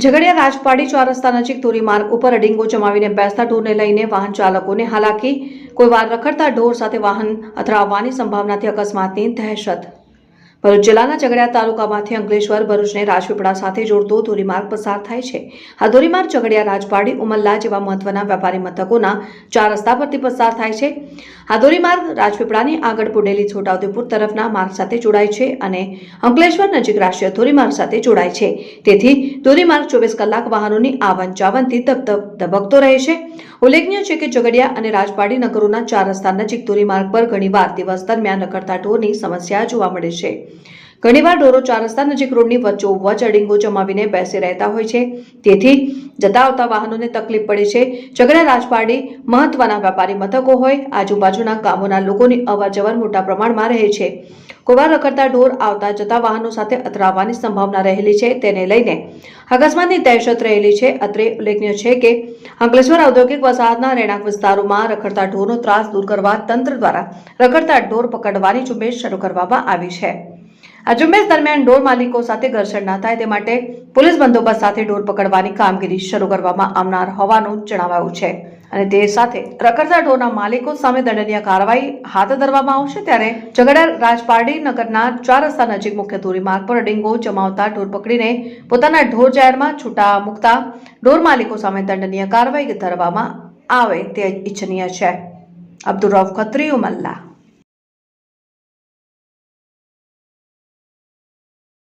ઝઘડિયા રાજપાડી ચાર રસ્તા નજીક ધોરીમાર્ગ ઉપર અડીંગો જમાવીને બેસતા ઢોરને લઈને વાહન ચાલકોને હાલાકી, કોઈવાર રખડતા ઢોર સાથે વાહન અથડાવવાની સંભાવનાથી અકસ્માતની દહેશત। ભરૂચ જિલ્લાના ઝઘડિયા તાલુકામાંથી અંકલેશ્વર ભરૂચને રાજપીપળા સાથે જોડતો ધોરીમાર્ગ પસાર થાય છે। આ ધોરીમાર્ગ ઝઘડિયા રાજપાડી ઉમલ્લા જેવા મહત્વના વેપારી મથકોના ચાર રસ્તા પરથી પસાર થાય છે। આ ધોરીમાર્ગ રાજપીપળાની આગળ પુડેલી છોટાઉદેપુર તરફના માર્ગ સાથે જોડાય છે અને અંકલેશ્વર નજીક રાષ્ટ્રીય ધોરીમાર્ગ સાથે જોડાય છે। તેથી ધોરીમાર્ગ 24 કલાક વાહનોની આવન જાવનથી ધબકતો રહે છે। ઉલ્લેખનીય છે કે ઝઘડિયા અને રાજપાડી નગરોના ચાર રસ્તા નજીક ધોરીમાર્ગ પર ઘણીવાર દિવસ દરમિયાન રખડતા ઢોરની સમસ્યા જોવા મળે છે। ઘણીવાર ઢોરો ચાર રસ્તા નજીક રોડની વચ્ચોવચ્ચ અડીંગો જમાવીને બેસી રહેતા હોય છે, તેથી જતા આવતા વાહનોને તકલીફ પડે છે। ઝઘડિયા રાજપાડી મહત્વના વેપારી મથકો હોય, આજુબાજુના ગામોના લોકોની અવરજવર મોટા પ્રમાણમાં રહે છે। કોઈવાર રખડતા ઢોર આવતા જતા વાહનો સાથે અથડાવવાની સંભાવના રહેલી છે, તેને લઈને અકસ્માતની દહેશત રહેલી છે। અત્રે ઉલ્લેખનીય છે કે અંકલેશ્વર ઔદ્યોગિક વસાહતના રહેણાંક વિસ્તારોમાં રખડતા ઢોરનો ત્રાસ દૂર કરવા તંત્ર દ્વારા રખડતા ઢોર પકડવાની ઝુંબેશ શરૂ કરવામાં આવી છે। આ ઝુંબેશ દરમિયાન ઢોર માલિકો સાથે ઘર્ષણ ન થાય તે માટે પોલીસ બંદોબસ્ત સાથે ઢોર પકડવાની કામગીરી શરૂ કરવામાં આવનાર હોવાનું જણાવાયું છે અને તે સાથે રખડતા ઢોરના માલિકો સામે દંડનીય કાર્યવાહી હાથ ધરવામાં આવશે। ત્યારે ઝઘડિયા રાજપાડી નગરના ચાર રસ્તા નજીક મુખ્ય ધોરીમાર્ગ પર અડીંગો જમાવતા ઢોર પકડીને પોતાના ઢોર જાહેરમાં છૂટા મૂકતા ઢોર માલિકો સામે દંડનીય કાર્યવાહી ધરવામાં આવે તે ઇચ્છનીય છે। અબ્દુલ રઉફ ખત્રી, ઉમલ્લા।